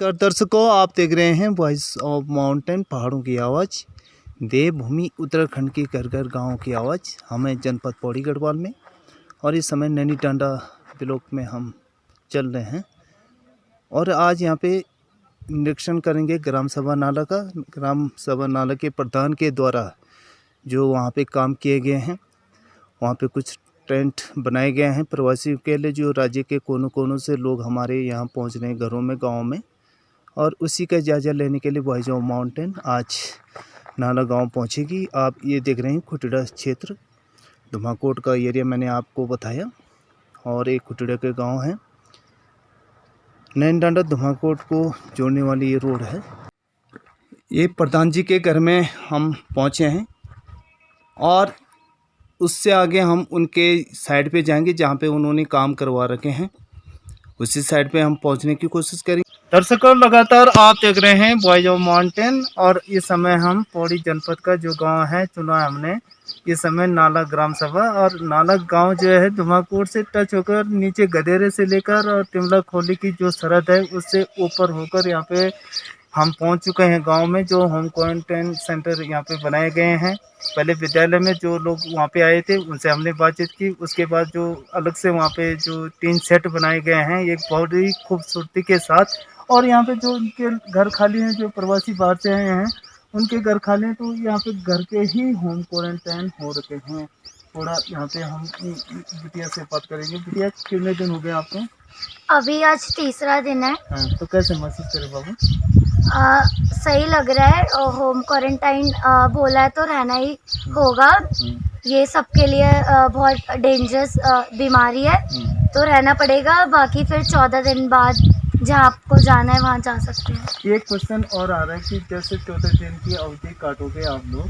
नमस्कार दर्शकों, आप देख रहे हैं वॉइस ऑफ माउंटेन, पहाड़ों की आवाज़, देवभूमि उत्तराखंड की घर घर गाँव की आवाज़। हमें जनपद पौड़ी गढ़वाल में और इस समय नैनी टांडा ब्लॉक में हम चल रहे हैं और आज यहाँ पे निरीक्षण करेंगे ग्राम सभा नाला का। ग्राम सभा नाला के प्रधान के द्वारा जो वहाँ पे काम किए गए हैं, वहाँ पे कुछ टेंट बनाए गए हैं प्रवासियों के लिए, जो राज्य के कोनों कोनों से लोग हमारे यहाँ पहुँच रहे हैं घरों में, गाँव में। और उसी का जायजा लेने के लिए वॉइस ऑफ माउंटेन आज नाला गांव पहुंचेगी। आप ये देख रहे हैं खुटड़ा क्षेत्र, धुमाकोट का एरिया मैंने आपको बताया, और एक खुटड़ा के गांव है। नैनी टांडा धुमाकोट को जोड़ने वाली ये रोड है। ये प्रधान जी के घर में हम पहुंचे हैं और उससे आगे हम उनके साइड पे जाएंगे जहां पे उन्होंने काम करवा रखे हैं। उसी साइड पे हम पहुंचने की कोशिश करेंगे। दर्शकों, लगातार आप देख रहे हैं वॉइस ऑफ माउंटेन और इस समय हम पौड़ी जनपद का जो गांव है चुना हमने इस समय नाला ग्राम सभा। और नाला गांव जो है धुमाकोट से टच होकर नीचे गदेरे से लेकर और तिमला खोली की जो सरहद है उससे ऊपर होकर यहाँ पे हम पहुंच चुके हैं गांव में। जो होम क्वारंटाइन सेंटर यहाँ पे बनाए गए हैं। पहले विद्यालय में जो लोग वहाँ पे आए थे उनसे हमने बातचीत की। उसके बाद जो अलग से वहाँ पे जो 3 सेट बनाए गए हैं एक बहुत ही खूबसूरती के साथ। और यहाँ पे जो उनके घर खाली हैं, जो प्रवासी बाहर से आए हैं उनके घर खाली हैं, तो यहाँ पे घर के ही होम क्वारंटाइन हो रखे हैं। थोड़ा यहाँ पे हम बिटिया से बात करेंगे। बिटिया, कितने दिन हो गए आपको? अभी आज तीसरा दिन है। हाँ, तो कैसे महसूस करे बाबू? सही लग रहा है। होम क्वारंटाइन बोला है तो रहना ही होगा। ये सबके लिए बहुत डेंजरस बीमारी है, तो रहना पड़ेगा। बाकी फिर 14 दिन बाद जहाँ आपको जाना है वहाँ जा सकते हैं। एक क्वेश्चन और आ रहा है कि जैसे 14 दिन की अवधि काटोगे आप लोग,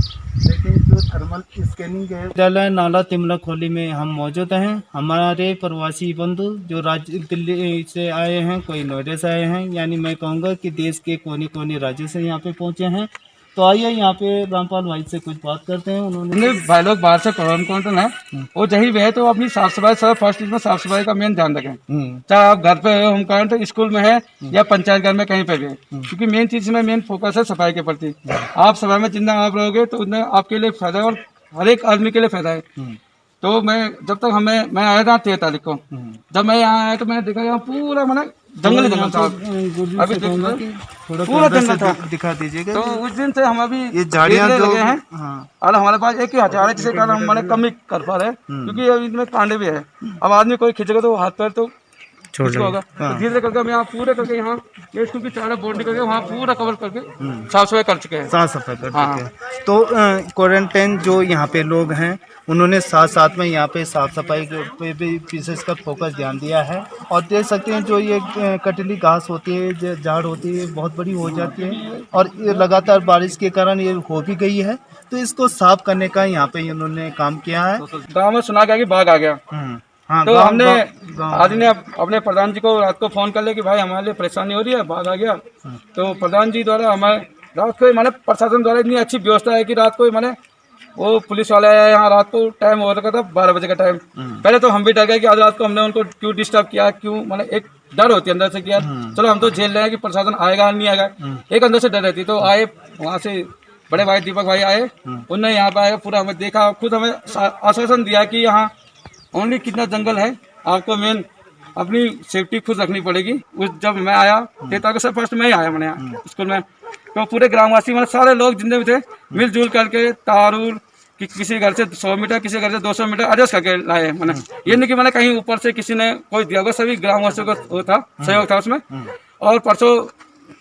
लेकिन जो थर्मल स्कैनिंग है। विद्यालय नाला तिमला खोली में हम मौजूद हैं। हमारे प्रवासी बंधु जो राज्य दिल्ली से आए हैं, कोई नोएडा से आए हैं, यानी मैं कहूँगा कि देश के कोने कोने राज्य से यहाँ पे पहुँचे हैं। तो आइए यहाँ पे रामपाल भाई से कुछ बात करते हैं। उन्होंने भाई लोग बाहर से क्वारंटाइन है वो जही वे तो अपनी साफ सफाई सब फर्स्ट में साफ सफाई का मेन ध्यान रखें। चाहे आप घर पे हो, होम क्वारंटाइन स्कूल में है या पंचायत घर में कहीं पे भी है, क्योंकि मेन चीज में मेन फोकस है सफाई के प्रति। आप सफाई में जितना आप रहोगे तो उतना आपके लिए फायदा है और हर एक आदमी के लिए फायदा है। तो मैं जब तक मैं आया था 13 तारीख को, जब मैं यहाँ आया तो मैंने देखा यहाँ पूरा मैंने जंगल जंगल था। अभी पूरा जंगल था, दिखा दीजिएगा। तो उस दिन से हम अभी ये झाड़ियाँ जो हैं। हाँ। और हमारे पास एक ही हथियार है जिसके कारण हम मैंने कम ही कर पा रहे हैं, क्योंकि अभी इनमें कांडे भी है। अब आदमी कोई खींचेगा तो हाथ पैर तो छोड़ होगा। तो धीरे करके हम यहाँ पूरे करके यहाँ ये स्कूल की चारों बाउंड्री करके वहाँ पूरा कवर करके साफ सफाई कर चुके हैं। साफ सफाई कर चुके हैं। तो क्वारंटाइन जो यहाँ पे लोग हैं उन्होंने साथ साथ में यहाँ पे साफ सफाई पे भी विशेषकर फोकस ध्यान दिया है। और देख सकते हैं जो ये कटीली घास होती है, झाड़ होती है, बहुत बड़ी हो जाती है और ये लगातार बारिश के कारण ये हो भी गई है। तो इसको साफ करने का यहाँ पे इन्होंने काम किया है। गाँव में सुना गया कि बाघ आ गया। हाँ, तो हमने आदमी ने अपने प्रधान जी को रात को फोन कर लिया कि भाई हमारे लिए परेशानी हो रही है, बाघ आ गया। तो प्रधान जी द्वारा हमारे रात को मैंने प्रशासन द्वारा इतनी अच्छी व्यवस्था है कि रात को मैंने वो पुलिस वाले आया यहाँ। रात को टाइम हो रखा था 12 बजे का टाइम। पहले तो हम भी डर गए कि आज रात को हमने उनको क्यों डिस्टर्ब किया, क्यों, मैंने एक डर होती है अंदर से किया। चलो हम तो झेल रहे हैं कि प्रशासन आएगा नहीं आएगा, एक अंदर से डर रहती। तो आए वहाँ से बड़े भाई दीपक भाई आए, उनने यहाँ पे आए, पूरा हमें देखा, खुद हमें आश्वासन दिया कि यहाँ ओनली कितना जंगल है, आपको मेन अपनी सेफ्टी खुद रखनी पड़ेगी। उस जब मैं आया 13 तारीख से फर्स्ट में ही आया मैंने यहाँ स्कूल में, तो पूरे ग्रामवासी मतलब सारे लोग जितने भी थे मिलजुल करके तारूर कि किसी घर से 100 मीटर किसी घर से 200 मीटर एडजस्ट करके लाए। मैंने ये नहीं कि मैंने कहीं ऊपर से किसी ने कोई दिया होगा, सभी ग्रामवासियों का वो था, सहयोग था उसमें। और परसों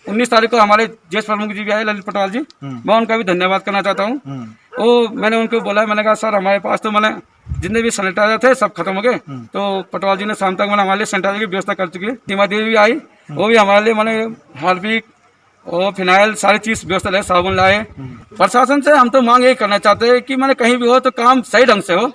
19 तारीख को हमारे ज्येष्ठ प्रमुख जी भी आए, ललित पटवाल जी, मैं उनका भी धन्यवाद करना चाहता हूँ। वो मैंने उनको बोला, मैंने कहा सर हमारे पास तो मैंने जितने भी सैनिटाइजर थे सब खत्म हो गए। तो पटवाल जी ने शाम तक मैंने हमारे लिए सैनिटाइजर की व्यवस्था कर चुकी है। सीमा देवी भी आई, वो भी हमारे लिए मैंने हार्पिक और फिनाइल सारी चीज व्यवस्था लाए, साबुन लाए। प्रशासन से हम तो मांग यही करना चाहते हैं कि मैंने कहीं भी हो तो काम सही ढंग से हो।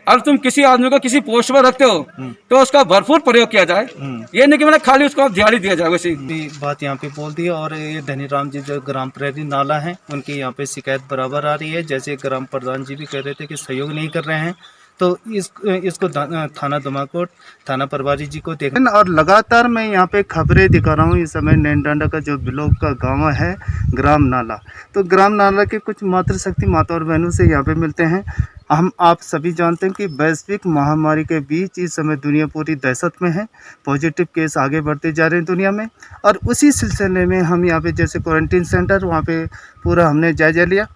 अगर तुम किसी आदमी को किसी पोस्ट पर रखते हो तो उसका भरपूर प्रयोग किया जाए, ये नहीं कि मैंने खाली उसको दिहाड़ी दिया जाए। वैसी बात यहाँ पे बोल दी। और ये धनीराम जी जो ग्राम प्रहरी नाला है उनकी यहाँ पे शिकायत बराबर आ रही है। जैसे ग्राम प्रधान जी भी कह रहे थे कि सहयोग नहीं कर रहे हैं, तो इसको थाना दमाकोट, थाना प्रभारी जी को देख। और लगातार मैं यहाँ पे खबरें दिखा रहा हूँ। इस समय नैनीटांडा का जो बिलोक का गांव है ग्राम नाला, तो ग्राम नाला के कुछ मातृशक्ति माता और बहनों से यहाँ पे मिलते हैं। हम आप सभी जानते हैं कि वैश्विक महामारी के बीच इस समय दुनिया पूरी दहशत में है। पॉजिटिव केस आगे बढ़ते जा रहे हैं दुनिया में, और उसी सिलसिले में हम यहाँ पे जैसे क्वारंटीन सेंटर, वहाँ पे पूरा हमने जायजा लिया।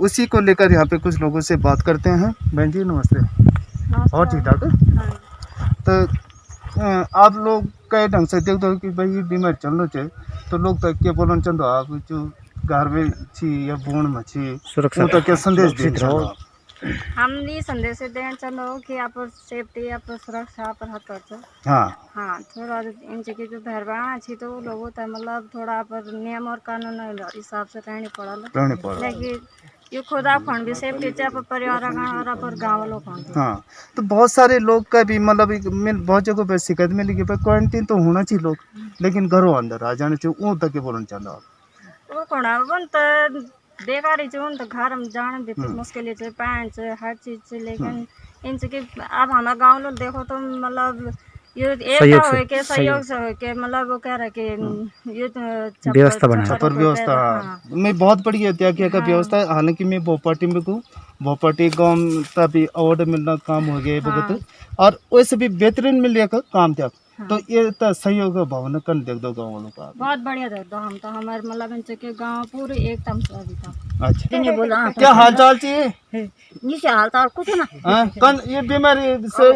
उसी को लेकर यहाँ पे कुछ लोगों से बात करते हैं। बहन जी नमस्ते। और ठीक ठाक है। तो आप लोग कई ढंग से देख दो कि भाई ये बीमारी चलना चाहिए, तो लोग तक के बोलन चंदो आप जो घर में छी या बूण में छी सुरक्षा तो क्या संदेश दे रहो? हम ये संदेश देना चाहो कि आप सेफ्टी, आप सुरक्षा पर हाथ करते। हाँ थोड़ा इन जगह पे भरवाना अच्छी, तो लोगों तो मतलब थोड़ा पर नियम और कानून हिसाब से रहने पड़ा, लेकिन ये खुदा फोन भी सेफ्टी चाहे परिवार और पर गाँव वालों फोन। हाँ, तो बहुत सारे लोग का भी मतलब बहुत जगह पे शिकायत मिली कि भाई क्वारंटीन तो होना चाहिए लोग, लेकिन घरों अंदर आ जाने चाहिए। वो तक के बोलना चाहता आप? वो कोना बन तो बेकार ही चुन, तो घर में जाने भी मुश्किल है, पैंट हर चीज से। लेकिन इन से अब हमारे गाँव लोग देखो तो मतलब ये एक हो के सहयोग से हो के मतलब वो कह रहे कि ये व्यवस्था बना, छपर व्यवस्था में बहुत बढ़िया क्या क्या का व्यवस्था है। हालांकि मैं भोपाटी में हूँ, भोपाटी गाँव तभी अवार्ड मिलना काम हो गया बगत, और वैसे भी बेहतरीन मिल गया काम त्याग। तो ये तो सहयोग भावना कर देख दो गाँव वालों का बहुत बढ़िया देख दो। हम तो हमारे मतलब इनसे के गाँव पूरे एकदम से अभी था। अच्छा, क्या हाल चाल चाहिए? नीचे हाल चाल कुछ ना, कल ये बीमारी से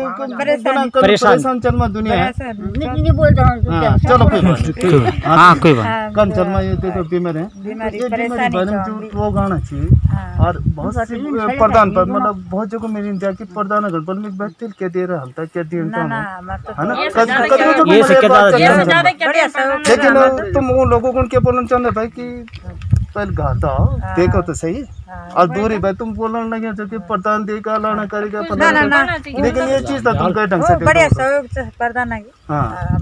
परेशान चल में दुनिया है। नहीं बोल रहा हूँ, चलो कोई बात। हाँ कोई बात। कल चल में ये देखो बीमारी है, ये बीमारी बारे में वो गाना चाहिए। और बहुत सी प्रधान पर मतलब बहुत जगह मेरी जाके प्रधान अगर बल में बैठते क्या दे रहा हलता क्या दे रहा है ना। लेकिन तुम उन लोगों को क्या बोलना चाहते भाई कि पहले घाटा देखो तो सही, और दूरी भाई तुम बोलने लगे जो कि प्रधान देगा लाना करेगा, लेकिन ये चीज तो तुम कई ढंग से बढ़िया सहयोग प्रधान है। हाँ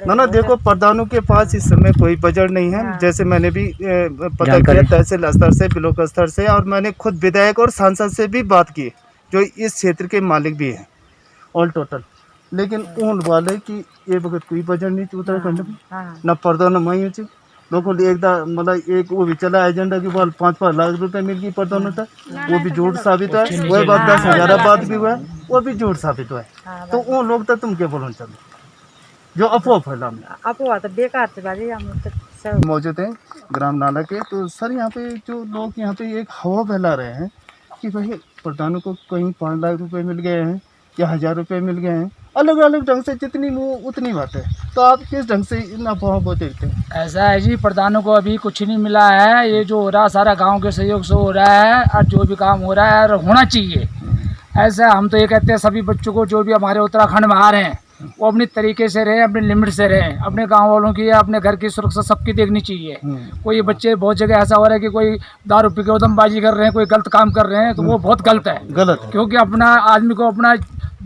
ना देखो, प्रधानों के पास इस समय कोई बजट नहीं है। जैसे मैंने भी पता किया तहसील स्तर से, ब्लॉक स्तर से, और मैंने खुद विधायक और सांसद से भी बात की जो इस क्षेत्र के मालिक भी हैं ऑल टोटल। लेकिन उन वाले की ये वक्त कोई बजट नहीं उत्तराखंड में, न प्रधान मई लोगों एकदम मतलब एक वो भी चला एजेंडा की बात 5-5 लाख रुपए मिल गई प्रधान होता, वो भी झूठ साबित है। वही बात 10,000 बात भी हुआ, वो भी झूठ साबित हुआ। तो वो लोग तो तुम क्या बोलना चाहते जो अफवाह फैला? अफवाह तो बेकार से बाजी। हम तो मौजूद हैं ग्राम नाला के, तो सर यहाँ पे जो लोग यहाँ पे एक हवा फैला रहे हैं कि भाई प्रधानों को कहीं 5 लाख रुपए मिल गए हैं या 1,000 रुपए मिल गए हैं, अलग अलग ढंग से जितनी मुँह उतनी बात है। तो आप किस ढंग से इन अफवाहों को देखते हैं? ऐसा है जी, प्रधानों को अभी कुछ नहीं मिला है। ये जो हो रहा सारा गांव के सहयोग से हो रहा है, और जो भी काम हो रहा है और होना चाहिए। ऐसा हम तो ये कहते हैं सभी बच्चों को जो भी हमारे उत्तराखंड में आ रहे हैं वो अपनी तरीके से रहें, अपने लिमिट से रहें। अपने गांव वालों की या अपने घर की सुरक्षा सबकी देखनी चाहिए। कोई बच्चे बहुत जगह ऐसा हो रहा है कि कोई दारू पी के उदमबाजी कर रहे हैं, कोई गलत काम कर रहे हैं, तो वो बहुत गलत है। क्योंकि अपना आदमी को अपना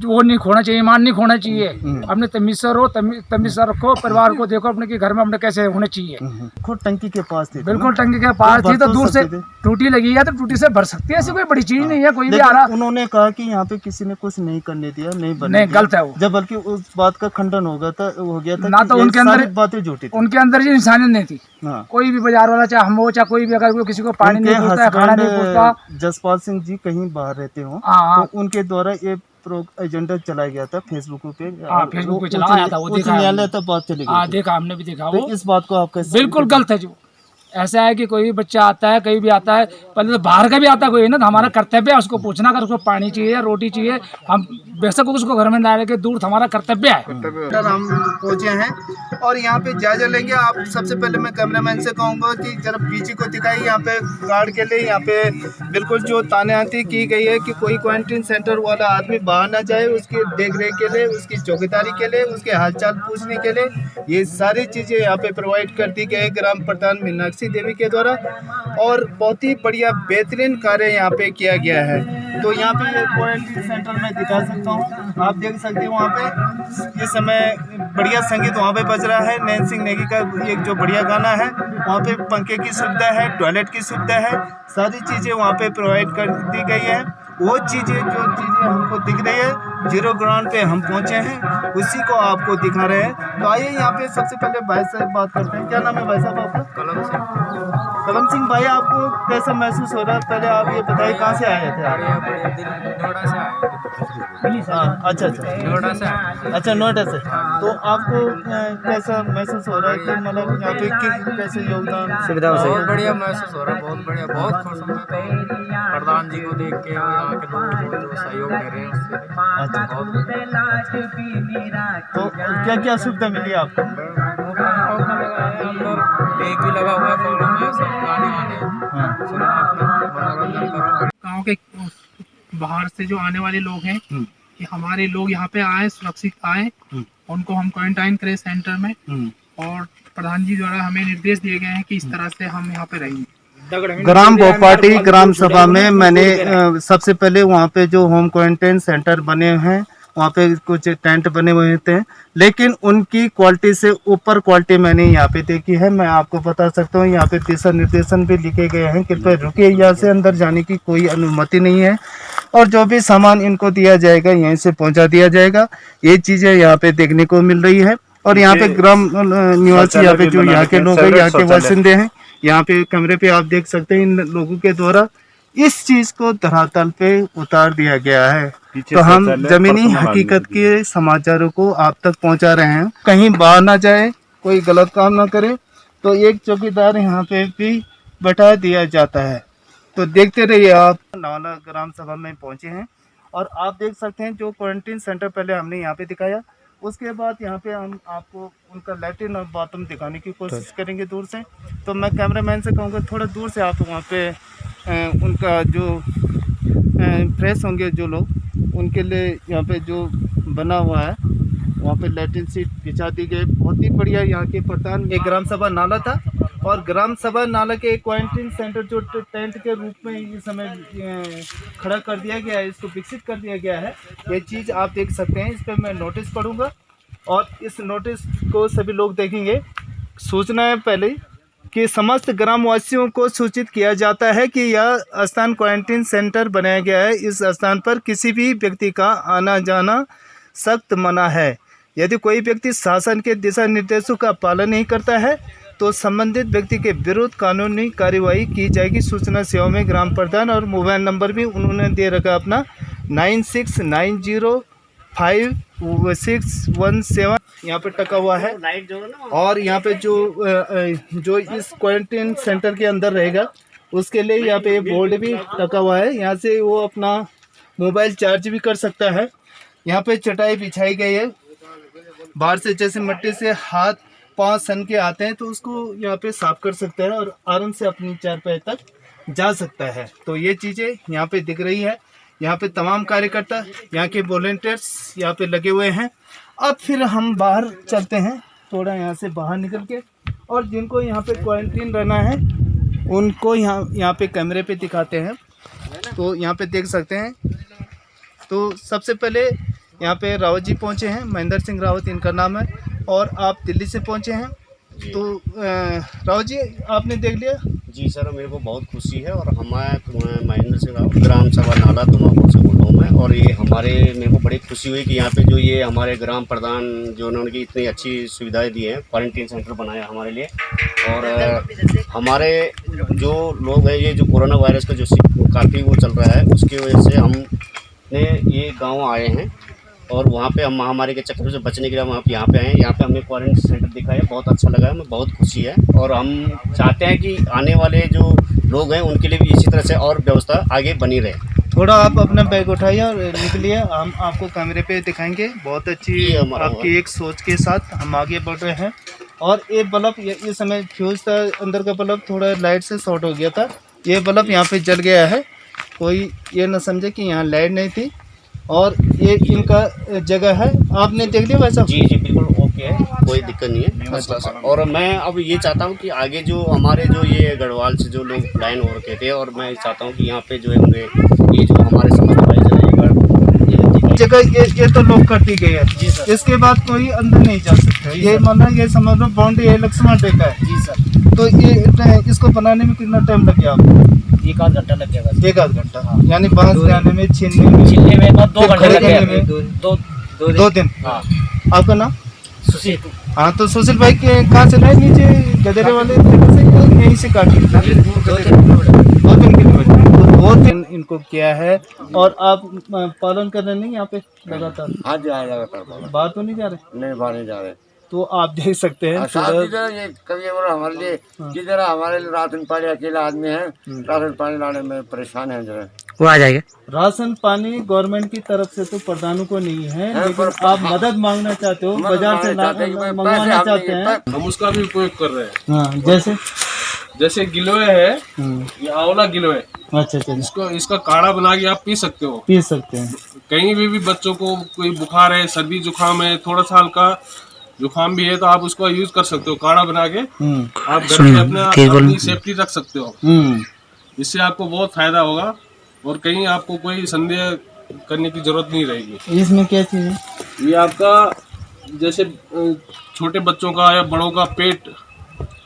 वो नहीं खोना चाहिए, ईमान नहीं खोना चाहिए। अपने तमीज से रहो, तमीज से रखो, परिवार को देखो अपने के घर में अपने कैसे होने चाहिए। खुद टंकी के पास थी, बिल्कुल टंकी के पास थी, तो दूर से टूटी लगी है तो टूटी से भर सकती है, ऐसी कोई बड़ी चीज नहीं है। कोई भी आ रहा, उन्होंने कहा कि यहाँ पे किसी ने कुछ नहीं करने दिया, नहीं गलत है वो, जब बल्कि उस बात का खंडन हो गया था ना। तो उनके अंदर बातें झूठी, उनके अंदर जो इंसानियत नहीं थी। कोई भी बाजार वाला चाहे हम हो चाहे कोई भी, अगर कोई किसी को पानी नहीं पूछता, खाना नहीं पूछता। जसपाल सिंह जी कहीं बाहर रहते हो, तो उनके द्वारा ये एजेंडा चलाया गया था फेसबुक पे। फेसबुक पे चलाया था, वो देखा न्यायालय तक बात चली गई। देखा, हमने भी देखा। तो इस बात को आप कैसे? बिल्कुल गलत है। जो ऐसा है कि कोई भी बच्चा आता है, कहीं भी आता है, पहले तो बाहर का भी आता है कोई ना, तो हमारा कर्तव्य है उसको पूछना, अगर उसको पानी चाहिए, रोटी चाहिए, हम बेशक उसको घर में डाल के दूर, हमारा कर्तव्य है। हम पहुंचे हैं और यहाँ पे जायजा लेंगे। आप सबसे पहले मैं कैमरामैन से कहूँगा कि जरा पीछे को दिखाइए। यहाँ पे गार्ड के लिए यहाँ पे बिल्कुल जो तानाती की गई है कि कोई क्वारंटीन सेंटर वाला आदमी बाहर ना जाए, उसकी देख रेख के लिए, उसकी चौकीदारी के लिए, उसके हालचाल पूछने के लिए, ये सारी चीज़ें यहाँ पे प्रोवाइड कर दी गई ग्राम प्रधान मीनाक्षी देवी के द्वारा। और बहुत ही बढ़िया बेहतरीन कार्य यहाँ पे किया गया है। तो यहाँ पे क्वारंटीन सेंटर में दिखा सकता हूँ, आप देख सकते हैं वहाँ पे इस समय बढ़िया संगीत वहाँ पे बज रहा है। नैन सिंह नेगी का एक जो बढ़िया गाना है, वहाँ पे पंखे की सुविधा है, टॉयलेट की सुविधा है, सारी चीज़ें वहाँ पे प्रोवाइड कर दी गई है। वो चीज़ें जो चीज़ें हमको दिख रही है, जीरो ग्राउंड पे हम पहुंचे हैं, उसी को आपको दिखा रहे हैं। तो आइए यहाँ पे सबसे पहले भाई से बात करते हैं। क्या नाम है भाई साहब आपका? कलम सिंह। कलम सिंह भाई, आपको कैसा महसूस हो रहा है? पहले आप ये बताइए कहाँ से आए थे? नोएडा से आए। हाँ, अच्छा अच्छा, नोएडा से आए। अच्छा नोएडा से। तो आपको कैसा महसूस हो रहा है कि मतलब यहाँ पे कैसे योगदान सुविधा बहुत बढ़िया महसूस हो रहा है, बहुत बढ़िया, बहुत खुश हूँ मैं तो प्रधान जी को देख के और यहाँ के लोगों को जो सहयोग दे रहे हैं उससे अच्छा। बहुत। तो क्या क्या सुविधा मिली आपको? अंदर बैग भी लगा हुआ है, प्रोग्राम है, सब गाने वाने सुना, अपना मनोरंजन करो। गाँव के बाहर से जो आने वाले लोग हैं कि हमारे लोग यहाँ पे आए, सुरक्षित आए, उनको हम क्वारंटाइन करें सेंटर में, और प्रधान जी द्वारा हमें निर्देश दिए गए हैं कि इस तरह से हम यहाँ पे रहेंगे। ग्राम भोपाटी ग्राम सभा में मैंने सबसे पहले वहाँ पे जो होम क्वारंटाइन सेंटर बने हैं, वहाँ पे कुछ टेंट बने हुए थे, लेकिन उनकी क्वालिटी से ऊपर क्वालिटी मैंने यहाँ पे देखी है। मैं आपको बता सकता हूँ, यहाँ पे दिशा निर्देशन भी लिखे गए हैं, कृपया रुकिए, यहाँ से अंदर जाने की कोई अनुमति नहीं है, और जो भी सामान इनको दिया जाएगा यहीं से पहुँचा दिया जाएगा। ये चीज़ें यहाँ पे देखने को मिल रही है। और यहाँ पे ग्राम निवासी, यहाँ पे जो यहाँ के लोग हैं, यहाँ के बासिंदे हैं, यहाँ पे कमरे पे आप देख सकते हैं इन लोगों के द्वारा इस चीज को धरातल पे उतार दिया गया है। तो हम जमीनी हकीकत के समाचारों को आप तक पहुंचा रहे हैं। कहीं बाहर ना जाए, कोई गलत काम ना करे, तो एक चौकीदार यहाँ पे भी बैठा दिया जाता है। तो देखते रहिए आप। नाला ग्राम सभा में पहुंचे हैं और आप देख सकते हैं जो क्वारंटीन सेंटर पहले हमने यहाँ पे दिखाया, उसके बाद यहाँ पे हम आपको उनका लैट्रिन और बाथरूम दिखाने की कोशिश करेंगे दूर से। तो मैं कैमरामैन से कहूँगा थोड़ा दूर से आप वहाँ पे उनका जो फ्रेश होंगे जो लोग, उनके लिए यहाँ पे जो बना हुआ है वहाँ पे लैट्रिन सीट बिछा दी गई। बहुत ही बढ़िया यहाँ के प्रधान। एक ग्राम सभा नाला था और ग्राम सभा नाला के क्वारंटीन सेंटर जो टेंट के रूप में इस समय खड़ा कर दिया गया है, इसको विकसित कर दिया गया है। ये चीज़ आप देख सकते हैं। इस पर मैं नोटिस पढ़ूंगा और इस नोटिस को सभी लोग देखेंगे। सूचना है पहले कि समस्त ग्रामवासियों को सूचित किया जाता है कि यह स्थान क्वारंटीन सेंटर बनाया गया है। इस स्थान पर किसी भी व्यक्ति का आना जाना सख्त मना है। यदि कोई व्यक्ति शासन के दिशा निर्देशों का पालन नहीं करता है तो संबंधित व्यक्ति के विरुद्ध कानूनी कार्रवाई की जाएगी। सूचना सेवा में ग्राम प्रधान, और मोबाइल नंबर भी उन्होंने दे रखा अपना 96905617 यहाँ पे टका हुआ है। और यहाँ पे जो इस क्वारंटीन सेंटर के अंदर रहेगा उसके लिए यहाँ पे बोर्ड भी टका हुआ है। यहाँ से वो अपना मोबाइल चार्ज भी कर सकता है। यहाँ पे चटाई बिछाई गई है। बाहर से जैसे मिट्टी से हाथ पाँव सन के आते हैं तो उसको यहाँ पे साफ कर सकता है और आराम से अपनी चारपाई तक जा सकता है। तो ये चीज़ें यहाँ पे दिख रही है। यहाँ पे तमाम कार्यकर्ता, यहाँ के वॉलंटियर्स यहाँ पे लगे हुए हैं। अब फिर हम बाहर चलते हैं, थोड़ा यहाँ से बाहर निकल के, और जिनको यहाँ पे क्वारंटीन रहना है उनको यहाँ पे कैमरे पे दिखाते हैं। तो यहाँ पे देख सकते हैं। तो सबसे पहले यहाँ पे रावत जी पहुँचे हैं, महेंद्र सिंह रावत इनका नाम है, और आप दिल्ली से पहुँचे हैं। तो रावत जी आपने देख लिया? जी सर, मेरे को बहुत खुशी है। और हमारे महेंद्र सिंह रावत ग्राम सभा नाला धुमापुर से बोल रहा हूँ मैं। और ये मेरे को बड़ी खुशी हुई कि यहाँ पे जो ये हमारे ग्राम प्रधान जो उन्होंने इतनी अच्छी सुविधाएं दी हैं, क्वारंटीन सेंटर बनाया हमारे लिए। और हमारे जो लोग हैं, ये जो कोरोना वायरस का जो काफ़ी वो चल रहा है, उसकी वजह से हमने ये गाँव आए हैं और वहाँ पे हम महामारी के चक्कर से बचने के लिए हम यहाँ पे आए हैं। यहाँ पे हमने क्वारंटीन सेंटर दिखाया, बहुत अच्छा लगा है, हमें बहुत खुशी है। और हम चाहते हैं कि आने वाले जो लोग हैं उनके लिए भी इसी तरह से और व्यवस्था आगे बनी रहे। थोड़ा आप अपना बैग उठाइए और निकलिए, हम आपको कैमरे पे दिखाएंगे। बहुत अच्छी आपकी एक सोच के साथ हम आगे बढ़ रहे हैं। और ये बल्ब, ये समय फ्यूज था अंदर का बल्ब, थोड़ा लाइट से शॉर्ट हो गया था। ये बल्ब यहाँ पे जल गया है, कोई ये ना समझे कि यहाँ लाइट नहीं थी। और ये इनका जगह है, आपने देख लिया वैसा? जी जी बिल्कुल ओके है, कोई दिक्कत नहीं है। और मैं अब ये चाहता हूँ कि आगे जो हमारे जो ये गढ़वाल से जो लोग लाइन हो रखे थे, और मैं चाहता हूँ कि यहाँ पे जो है ये जो हमारे समझ भाई जगह ये तो लोग कर दी गई है। जी सर, इसके बाद कोई अंदर नहीं जा सकता। ये मतलब ये समझ लो बाउंड्री है, लक्ष्मण रेखा है। जी सर। तो ये इसको बनाने में कितना टाइम लग गया आपको? एक आध घंटा लग जाएगा। 1 आध घंटा, यानी बांस लाने में, छीनने में, छिलने में बस 2 फिर घंटे लग खरीदने गए। में 2 दिन। हाँ। आपका नाम? सुशील। हाँ, तो सुशील भाई कहाँ से लाए नीचे गदेरे वाले जगह से, या यहीं से काटी? 2-3 किलोमीटर। तो 2 दिन इनको किया है। और आप पालन कर रहे नहीं यहाँ पे लगातार? हाँ जी, हाँ लगातार। बाहर तो नहीं जा रहे? नहीं, बाहर नहीं जा रहे। तो आप देख सकते हैं कभी हमारे लिए जिधर हमारे लिए राशन पानी, अकेला आदमी है, राशन पानी लाने में परेशान है जरा। वो आ जाएगा। राशन पानी गवर्नमेंट की तरफ से तो प्रधानों को नहीं है, लेकिन आप मदद मांगना चाहते हो, बाजार से मंगवाना चाहते हैं। हम उसका भी उपयोग कर रहे हैं। हाँ, जैसे गिलोय है, ये आंवला गिलोय। अच्छा। इसका काढ़ा बना के आप पी सकते हो। पी सकते हैं। कहीं भी बच्चों को कोई बुखार है, सर्दी जुकाम है, थोड़ा सा हल्का जुकाम भी है, तो आप उसको यूज कर सकते हो। काढ़ा बना के आप घर में अपनी सेफ्टी रख सकते हो। इससे आपको बहुत फायदा होगा और कहीं आपको कोई संदेह करने की जरूरत नहीं रहेगी। इसमें क्या चीज है? ये आपका जैसे छोटे बच्चों का या बड़ों का पेट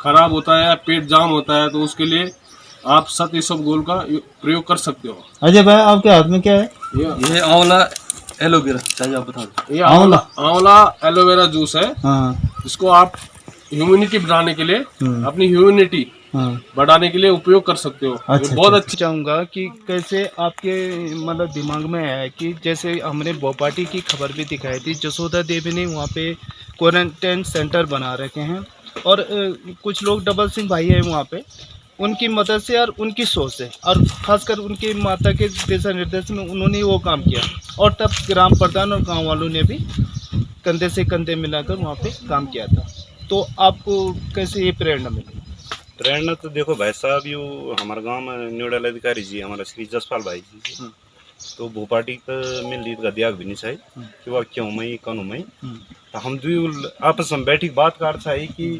खराब होता है या पेट जाम होता है, तो उसके लिए आप 7 इसबगोल का प्रयोग कर सकते हो। अजय भाई, आपके हाथ में क्या है? ये आंवला एलोवेरा, चाहिए आप बता दो। ये आंवला एलोवेरा जूस है। इसको आप ह्यूमिनिटी बढ़ाने के लिए, अपनी ह्यूमिनिटी बढ़ाने के लिए उपयोग कर सकते हो। अच्छा, बहुत अच्छा। चाहूँगा कि कैसे आपके मतलब दिमाग में आया कि जैसे हमने भोपाटी की खबर भी दिखाई थी, जसोदा देवी ने वहाँ पे क्वारंटाइन सेंटर बना रखे हैं, और कुछ लोग डबल सिंह भाई हैं वहाँ पे, उनकी मदद से और उनकी सोच से, और खासकर उनकी माता के दिशा निर्देश में उन्होंने वो काम किया, और तब ग्राम प्रधान और गांव वालों ने भी कंधे से कंधे मिलाकर वहाँ पे काम किया था। तो आपको कैसे ये प्रेरणा मिली? प्रेरणा तो देखो भाई साहब, यो हमारे गांव में नोडल अधिकारी जी हमारा श्री जसपाल भाई जी, तो भोपाटी का मिल लीड का त्याग भी नहीं चाहिए कि वह क्यों मई कौन मई, तो हम दो आपस में बैठी बात कर चाहिए कि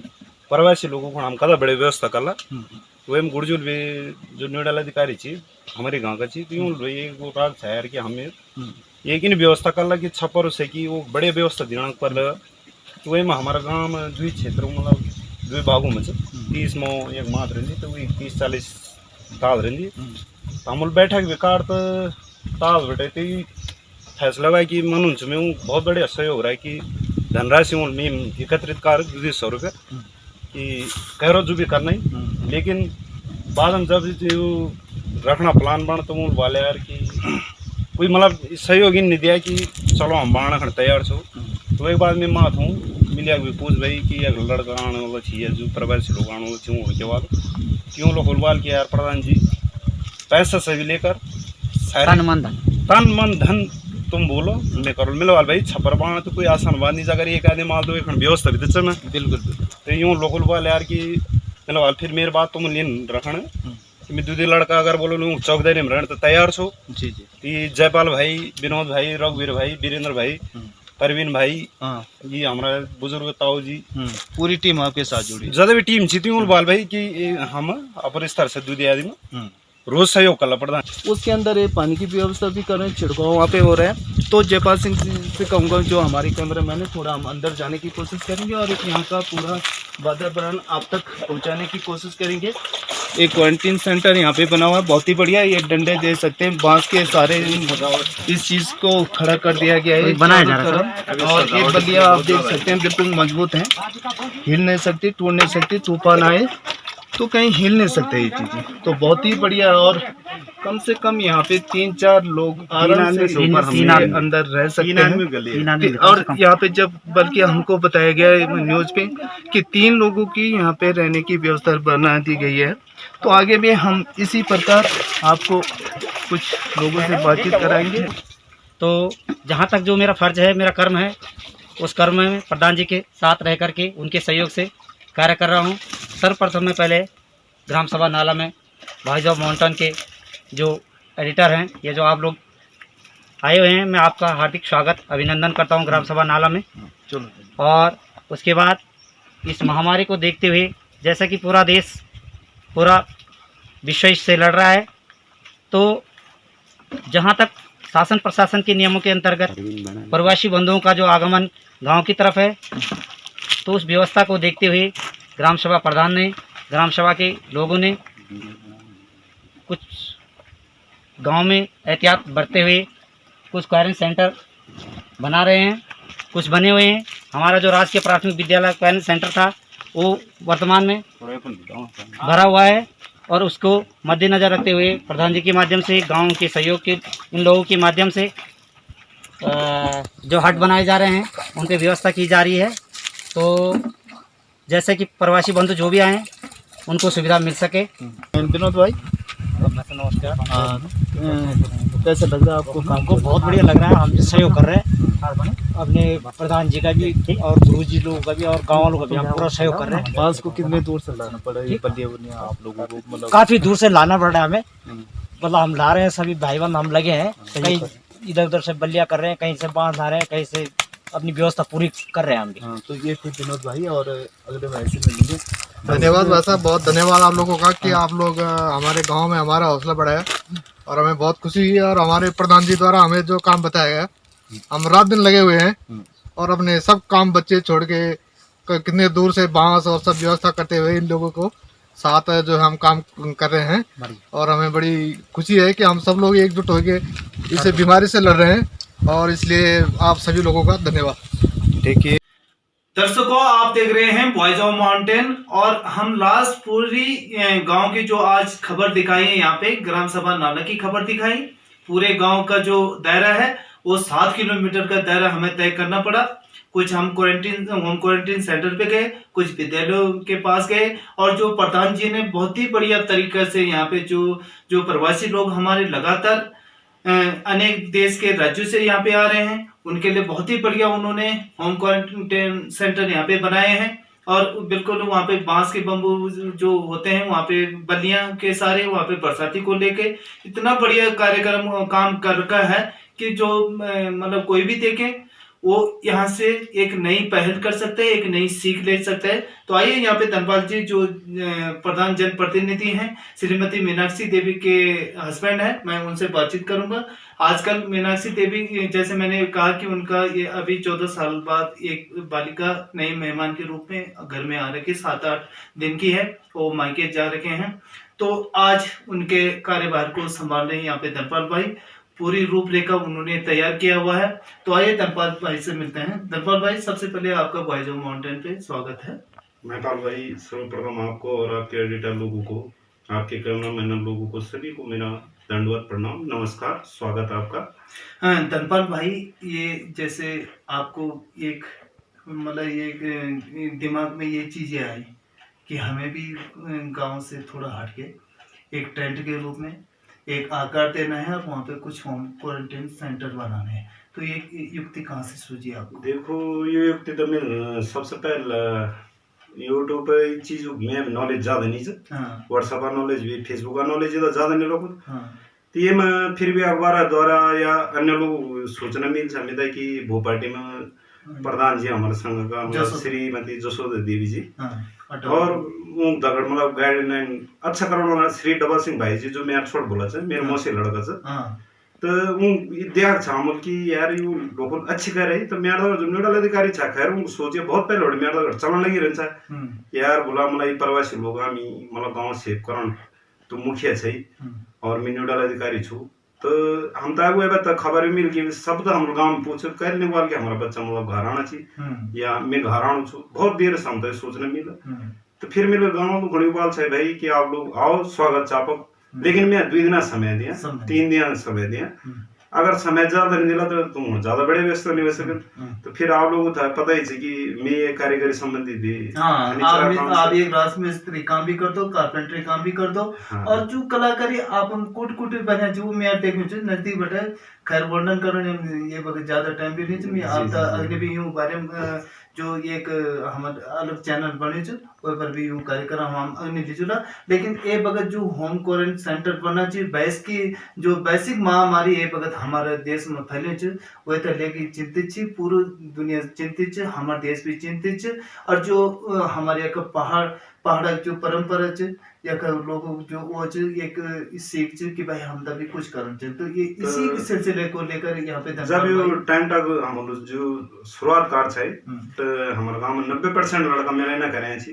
प्रवासी लोगों को हम कदा बड़े व्यवस्था करला। वही गुड़जुल भी जो नोडल अधिकारी छी हमारे गांव का छी, तो यूँ वो राग छाया कि हमें एक ही व्यवस्था करला कि छप्पर से कि वो बड़े व्यवस्था देना पर, तो वही में हमारा गाँव में 2 क्षेत्र मतलब 2 भागों में 30 में एक मात रही, तो वही 30-40 ताज रही, तो हम बैठक बेकार तो ताज बैठे थे, फैसला हुआ कि मनुष्य में बहुत बड़े सहयोग रहा है कि धनराशि में एकत्रित कर 200 रुपये कि कह रो जो भी करना ही, लेकिन बाद में जब जो रखना प्लान बन तो मूल वाले यार कि कोई मतलब सहयोग ही नहीं दिया कि चलो हम बाण खड़ तैयार छो। तो एक बार मैं मात हूँ मिलिया भी पूछ भाई कि एक लड़का आने वाला चाहिए जो प्रवासी लोग आने वाले क्यों उनके बाद क्यों लोग बोलवाल कि यार प्रधान जी पैसा से भी लेकर तन मन धन तुम बोलो मैं करो मिलवाल भाई छप्पर पाना तो कोई आसान बात नहीं, अगर एक आदमी माल दो एक व्यवस्था भी दे मैं बिल्कुल। तो यूँ लोग बोलवाल यार कि मिलवाल फिर मेरी बात तुम लेन रखना मैं दूसरे लड़का अगर बोलो लूँ चौकदारी में रहने तो तैयार छो जी। ये जयपाल भाई, विनोद भाई, रघुवीर भाई, वीरेंद्र भाई, परवीन भाई, ये हमारा बुजुर्ग ताऊ जी, पूरी टीम आपके साथ जुड़ी, ज्यादा भी टीम थी बाल भाई कि हम अपर स्तर से दूध आदमी रोज सहयोग करना पड़ता है। उसके अंदर ये पानी की व्यवस्था भी कर रहे हैं, छिड़काव वहाँ पे हो रहा है। तो जयपाल सिंह से कहूँगा जो हमारे कैमरामैन है, थोड़ा हम अंदर जाने की कोशिश करेंगे और यहाँ का पूरा वातावरण आप तक पहुँचाने की कोशिश करेंगे। एक क्वारंटीन सेंटर यहाँ पे बना हुआ है, बहुत ही बढ़िया। ये डंडे दे सकते हैं, बांस के सारे इस चीज़ को खड़ा कर दिया गया है, बनाया जा रहा है। और ये बल्लियाँ आप देख सकते हैं बिल्कुल मजबूत हैं, हिल नहीं सकती, टूट नहीं सकती, तूफान आए तो कहीं हिल नहीं सकते ये चीज़ें। तो बहुत ही बढ़िया है। और कम से कम यहाँ पे 3-4 लोग आराम से अंदर रह सकते हैं। और यहाँ पे जब बल्कि हमको बताया गया है न्यूज़ पे कि 3 लोगों की यहाँ पे रहने की व्यवस्था बना दी गई है। तो आगे भी हम इसी प्रकार आपको कुछ लोगों से बातचीत कराएंगे। तो जहाँ तक जो मेरा फर्ज है, मेरा कर्म है, उस कर्म में प्रधान जी के साथ रह करके उनके सहयोग से कार्य कर रहा हूँ। सर्वप्रथम में पहले ग्राम सभा नाला में भाई साहब माउंटेन के जो एडिटर हैं, ये जो आप लोग आए हुए हैं, मैं आपका हार्दिक स्वागत अभिनंदन करता हूं ग्राम सभा नाला में। और उसके बाद इस महामारी को देखते हुए, जैसा कि पूरा देश, पूरा विश्व इससे लड़ रहा है, तो जहां तक शासन प्रशासन के नियमों के अंतर्गत प्रवासी बंधुओं का जो आगमन गांव की तरफ है, तो उस व्यवस्था को देखते हुए ग्राम सभा प्रधान ने, ग्राम सभा के लोगों ने कुछ गांव में एहतियात बरतते हुए कुछ क्वारंटाइन सेंटर बना रहे हैं, कुछ बने हुए हैं। हमारा जो राजकीय प्राथमिक विद्यालय क्वारंटाइन सेंटर था वो वर्तमान में भरा हुआ है और उसको मद्देनज़र रखते हुए प्रधान जी के माध्यम से, गांव के सहयोग के इन लोगों के माध्यम से जो हट बनाए जा रहे हैं उन पर व्यवस्था की जा रही है। तो जैसे कि प्रवासी बंधु जो भी आए हैं उनको सुविधा मिल सके। विनोद भाई नमस्कार। कैसा लग रहा है आपको? हमको बहुत बढ़िया लग रहा है। हम जो सहयोग कर रहे हैं अपने प्रधान जी का भी और गुरु जी लोगों का भी और गाँव वालों का भी, हम पूरा सहयोग कर रहे हैं। बांस को कितने दूर से लाना पड़ा ये बल्लिया बुनिया आप लोगों को? मतलब काफ़ी दूर से लाना पड़ रहा है हमें, मतलब हम ला रहे हैं, सभी भाई बहन हम लगे हैं, कहीं इधर उधर से बल्लिया कर रहे हैं, कहीं से बांस ला रहे हैं, कहीं से अपनी व्यवस्था पूरी कर रहे हैं हम भी। हाँ, तो ये थे विनोद भाई और अगले भाई से मिलेंगे। धन्यवाद भाई साहब, बहुत धन्यवाद आप लोगों का कि आप लोग हमारे गांव में हमारा हौसला बढ़ाया और हमें बहुत खुशी हुई। और हमारे प्रधान जी द्वारा हमें जो काम बताया गया, हम रात दिन लगे हुए हैं और अपने सब काम बच्चे छोड़ के कितने दूर से बांस और सब व्यवस्था करते हुए इन लोगों को साथ जो हम काम कर रहे हैं। और हमें बड़ी खुशी है कि हम सब लोग एकजुट होकर इस बीमारी से लड़ रहे हैं और इसलिए आप सभी लोगों का धन्यवाद। देखिए दर्शकों, आप देख रहे हैं वॉइस ऑफ माउंटेन और हम लास्ट पूरी गांव की जो आज खबर दिखाई है, यहाँ पे ग्राम सभा नाला की खबर दिखाई। पूरे गांव का जो दायरा है वो 7 किलोमीटर का दायरा हमें तय करना पड़ा। कुछ हम होम क्वारंटीन सेंटर पे गए, कुछ विद्यालयों के पास गए और जो प्रधान जी ने बहुत ही बढ़िया तरीके से यहाँ पे जो प्रवासी लोग हमारे लगातार अनेक देश के राज्यों से यहाँ पे आ रहे हैं, उनके लिए बहुत ही बढ़िया उन्होंने होम क्वारंटाइन सेंटर यहाँ पे बनाए हैं। और बिल्कुल वहाँ पे बांस के बम्बू जो होते हैं, वहाँ पे बल्लियां के सारे वहाँ पे बरसाती को लेके इतना बढ़िया कार्यक्रम काम कर रखा है कि जो मतलब कोई भी देखे वो यहाँ से एक नई पहल कर सकते हैं, एक नई सीख ले सकते हैं। तो आइए यहाँ पे धनपाल जी जो प्रधान जनप्रतिनिधि हैं, श्रीमती मीनाक्षी देवी के हस्बैंड है, मैं उनसे बातचीत करूंगा। आजकल मीनाक्षी देवी, जैसे मैंने कहा कि उनका ये अभी 14 साल बाद एक बालिका नए मेहमान के रूप में घर में आ रखी, 7-8 दिन की है, वो मायके जा रखे हैं। तो आज उनके कार्यभार को संभाल रहे हैं यहाँ पे धनपाल भाई। पूरी रूपरेखा उन्होंने तैयार किया हुआ है। तो आइए धनपाल भाई से मिलते हैं। धनपाल भाई, सबसे पहले आपका वॉइस ऑफ माउंटेन पे स्वागत है। महपाल भाई, सर्वप्रथम आपको और आपके एडिटर लोगों को, आपके कैमरामैन लोगों को, सभी को मेरा दंडवत प्रणाम, नमस्कार, स्वागत आपका। हाँ धनपाल भाई, ये जैसे आपको एक मतलब ये दिमाग में ये चीजें आई कि हमें भी गांव से थोड़ा हटके एक टेंट के रूप में एक आकार देना है और वहाँ पे कुछ होम क्वारंटाइन सेंटर बनाने हैं, तो ये युक्ति कहाँ से सूझी आपको? देखो, ये युक्ति तो मैं सबसे पहले यूट्यूब पे चीज में नॉलेज ज्यादा नहीं है, व्हाट्सएप का नॉलेज भी, फेसबुक का नॉलेज ज्यादा नहीं लोग। तो ये मैं फिर भी अखबार द्वारा या अन्य लोग सूचना मिल सकता है कि भोपाटी में प्रधान जी हमारे संघ का मतलब श्रीमती जसोदा देवी जी और दगड़ मतलब गाइडलाइन अच्छा कराने वाला श्री डबल सिंह भाई जी जो मेरा छोट बोला मेरे मौसी लड़का से, तो देखा छामल कि यार यू लोग अच्छी कर रही। तो मेरा जो नोडल अधिकारी छा खैर वो सोचे बहुत पहले मेरा चलन लगी रहता यार बोला मतलब प्रवासी लोग मतलब गाँव सेव करन तो मुखिया छै और मैं नोडल अधिकारी छू। तो हम तो आगे खबर मिल गई सब, तो हम गाँव में पूछे कहने वाल के हमारा बच्चा मतलब घर आना चाहिए या मैं घर आना छू, बहुत देर से हम तो सोचने मिला। तो फिर मेरे गाँव में घड़ी बाल है भाई कि आप लोग आओ, स्वागत चापक, लेकिन मैं 2 दिन समय दिया, 3 दिन समय दिया। अगर समय ज्यादा नहीं दिला तो तुम ज्यादा बड़े व्यस्त नहीं हो सके। तो फिर आप लोगों को पता ही कि मैं ये कारीगरी संबंधी थी। आप एक राजमिस्त्री काम भी कर दो, कारपेंटरी काम भी कर दो और जो कलाकारी आप कुट कुट बने जो मैं देखूं नजदीक बैठे खैर वर्णन करने ये ज्यादा टाइम भी नहीं मैं आप अगले भी यूं बारे में जो एक हमारे अलग चैनल बने वही पर भी यूं कार्यक्रम हम अग्नि लीजुला। लेकिन ये बगत जो होम क्वारंटाइन सेंटर बनना चाहिए, बैस की जो वैश्विक महामारी ये बगत हमारे देश में फैले वही तो लेके चिंतित छी, पूरी दुनिया चिंतित छ, हमारे देश भी चिंतित छ। और जो हमारे एक पहाड़ जो परंपरा या लोगों जो वो एक सीख कि भाई हम तभी कुछ करना चाहिए। तो ये इसी सिलसिले को लेकर यहाँ पे जब यो टाइम तक हम जो शुरुआत कर छै तो हमारे गांव में 90% लड़का मेरे ना करे छी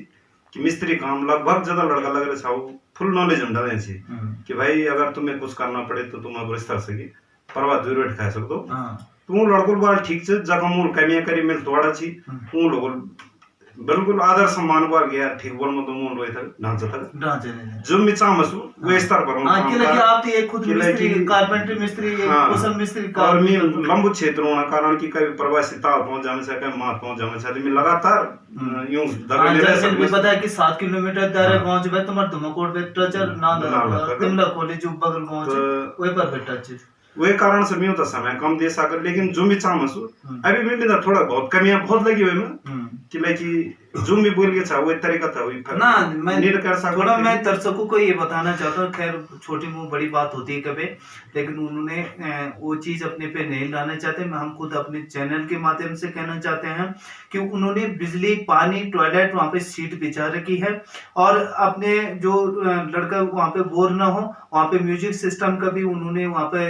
कि मिस्त्री काम लगभग ज्यादा लड़का लग रहे छाऊ फुल नॉलेज हम डालें छी कि भाई अगर तुम्हें कुछ करना पड़े तो तुम अब इस तरह से परवा दूर बैठ खा सकते हो तू लड़को बाल ठीक से जगह मूल कमियां करी मिल तोड़ा छी तू लोग बिल्कुल आदर सम्मान को गया ठीक बोल मत मूल रोए था ढांचे जो मी चामसु वे स्तर पर हां कि लगे आप तो एक खुद मिस्त्री कारपेंटर मिस्त्री कुशल मिस्त्री का और मी लंबू क्षेत्र होना कारण कि कभी प्रवासी ताल पहुंच जाने से कभी मार पहुंच जाने से मैं लगातार यूं दगड़े रह सकते भी पता है कि 7 किलोमीटर दायरे पहुंच गए तुम्हारे धुमाकोट पे ट्रचर ना तिमला कॉलेज बगल पहुंच वे पर बेटा चीज वही कारण से मैं तो समय कम दे सकर लेकिन जो भी चाहमसु अभी भी मेरा थोड़ा बहुत कमियां बहुत लगी हुई में कि लाइक जो भी बोल के था वो तरीका था वही ना मैं नीड कर सकता थोड़ा मैं दर्शकों को ये बताना चाहता हूँ खैर छोटी मुंह बड़ी बात होती है कभी लेकिन उन्होंने वो चीज अपने पे नहीं लाना चाहते हम खुद अपने चैनल के माध्यम से कहना चाहते हैं कि उन्होंने बिजली पानी टॉयलेट वहाँ पे सीट बिछा रखी है और अपने जो लड़का वहाँ पे बोर ना हो वहाँ पे म्यूजिक सिस्टम का भी उन्होंने वहाँ पे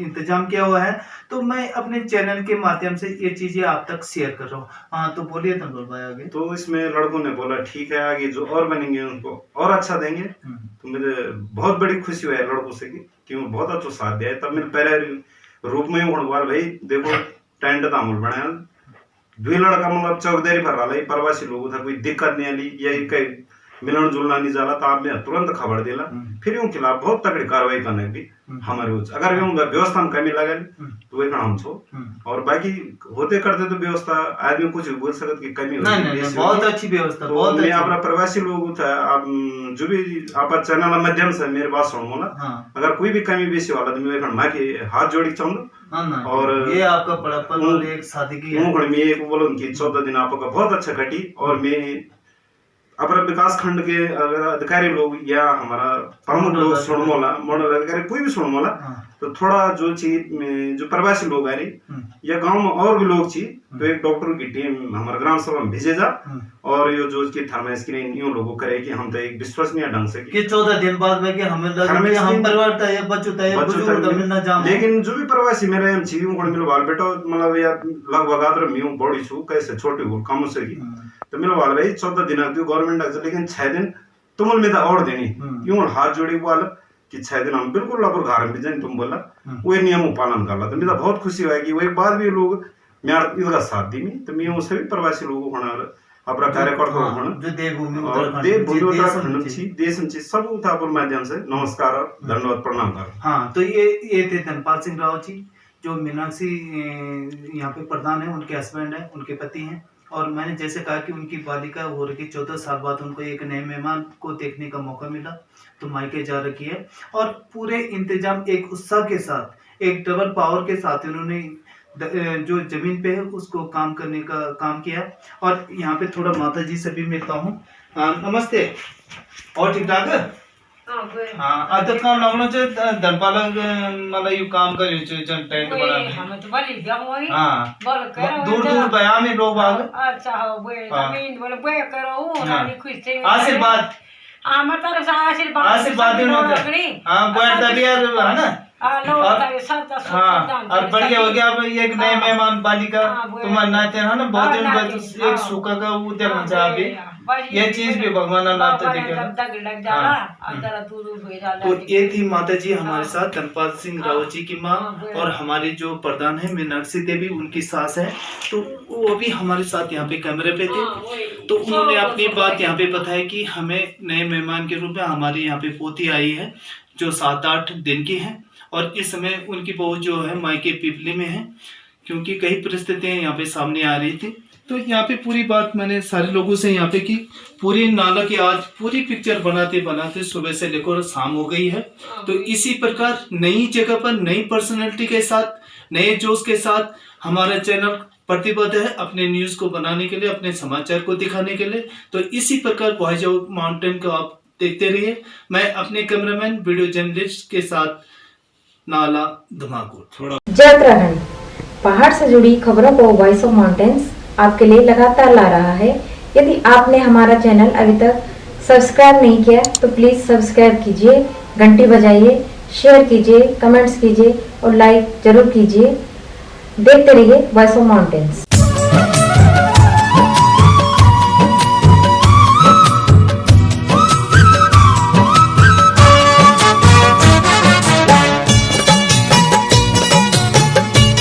इंतजाम किया हुआ है तो मैं अपने चैनल के माध्यम से ये चीजें आप तक शेयर कर रहा हूँ हाँ तो बोलिए तंदुल भाई आगे तो इसमें लड़कों ने बोला ठीक है आगे जो और बनेंगे उनको और अच्छा देंगे तो मुझे बहुत बड़ी खुशी हुई है लड़कों से कि वो बहुत अच्छा साथ दिया है तब मैंने पहले रूप में उड़वाल भाई देखो टेंट तामुल बनाया दुई लड़का मतलब चौकदेरी भर रहा है प्रवासी लोगों था कोई दिक्कत नहीं आली या कहीं मिलन जुलना नहीं जाला तो आपने तुरंत खबर दिला फिर उनके खिलाफ बहुत तगड़ी कार्रवाई करने की हमारे अगर व्यवस्था में कमी लगे तो वही हम छो और बाकी होते करते तो व्यवस्था आदमी कुछ बोल सकत कि कमी नहीं, बहुत अच्छी व्यवस्था तो मैं अपना प्रवासी लोग था आप जो भी आप चैनल माध्यम से मेरे बात सुनो ना अगर कोई भी कमी बेसी वाला तो मैं माँ के हाथ जोड़ी चाहूंगा और ये आपका बड़प्पन और एक सादगी है मैं एक बोलूँ कि 14 दिन आपका बहुत अच्छा कटी और मैं अपना विकास खंड के अगर अधिकारी लोग या हमारा प्रमुख लोग सुनमोला मंडल अधिकारी कोई भी सुनमोला तो थोड़ा जो चीज जो प्रवासी लोग आ रही या गांव में और भी लोग चाहिए तो एक डॉक्टर की टीम हमारे ग्राम सभा में भेजे जा और ये जो की थर्मल स्क्रीन यूं लोगों करे कि हम तो एक विश्वसनीय ढंग से कि 14 दिन बाद में कि हमें लगा कि हम परिवार था ये बच्चों था ये बुजुर्ग था ना जाम लेकिन जो भी प्रवासी मेरे हम चाहिए कोण मिलो बाल बेटा मतलब या लगभग आदर मैं बड़ी छु कैसे छोटी हो कम से की तो मिलो बाल भाई 14 दिन दियो गवर्नमेंट लेकिन 6 दिन तुम में और देनी यूं हाथ जोड़ी वाला कि 6 दिन हम बिल्कुल लगभग घर में जाए तुम बोला वो नियमों पालन कर ला तो मेरा बहुत खुशी हुआ कि वो एक बाद भी लोग मेरा इसका साथ दी तो मैं उसे भी प्रवासी लोगों को अपना कार्यकर्ता होना जो देवभूमि उत्तराखंड छी देश छी सब उठापुर माध्यम से नमस्कार और धन्यवाद प्रणाम कर हाँ तो ये थे धनपाल सिंह राव जी जो मीनाक्षी यहाँ पे प्रधान है उनके हस्बैंड है उनके पति हैं और मैंने जैसे कहा कि उनकी बालिका हो रखी 14 साल बाद उनको एक नए मेहमान को देखने का मौका मिला तो मायके जा रखी है और पूरे इंतजाम एक उत्साह के साथ एक डबल पावर के साथ उन्होंने जो जमीन पे है उसको काम करने का काम किया और यहाँ पे थोड़ा माता जी से भी मिलता हूँ नमस्ते और ठीक ठाक है हाँ आता काम लागलो छे धनपाल मला यू काम करे छे जन टेंट बनाने हम तो बली गई हां बोल करो दूर दूर बया में लोग आ अच्छा हो बे जमीन बोले बे करो रानी खुश थे आशीर्वाद हमार तरफ से आशीर्वाद हां बैठ दबिया है ना हाँ और बढ़िया हो गया अब एक नए मेहमान बालिका तुम्हारे नाते है ना बहुत दिन बाद एक सुखा का उधर अभी ये चीज भी भगवान नाते तो ये थी माता जी हमारे साथ धनपाल सिंह राव जी की माँ और हमारी जो प्रधान है मीनाक्षी देवी उनकी सास है तो वो भी हमारे साथ यहाँ पे कैमरे पे थे तो उन्होंने अपनी बात यहाँ पे बताया कि हमें नए मेहमान के रूप में हमारे यहाँ पे पोती आई है जो 7-8 दिन की है और इस समय उनकी बहू जो है मायके पिपली में है क्योंकि कई परिस्थितियां यहाँ पे सामने आ रही थी तो यहाँ पे पूरी बात मैंने सारे लोगों से यहाँ पे की पूरी नाला की आज पूरी पिक्चर बनाते बनाते सुबह से लेकर शाम हो गई है तो इसी प्रकार नई जगह पर नई पर्सनैलिटी के साथ नए जोश के साथ हमारा चैनल प्रतिबद्ध है अपने न्यूज को बनाने के लिए अपने समाचार को दिखाने के लिए तो इसी प्रकार बॉयजाओ माउंटेन को आप देखते रहिए मैं अपने कैमरामैन वीडियो जर्नलिस्ट के साथ नाला धुमाकोट जय उत्तराखंड पहाड़ से जुड़ी खबरों को वॉइस ऑफ माउंटेन्स आपके लिए लगातार ला रहा है। यदि आपने हमारा चैनल अभी तक सब्सक्राइब नहीं किया तो प्लीज सब्सक्राइब कीजिए, घंटी बजाइए, शेयर कीजिए, कमेंट्स कीजिए और लाइक जरूर कीजिए। देखते रहिए वॉइस ऑफ माउंटेन्स।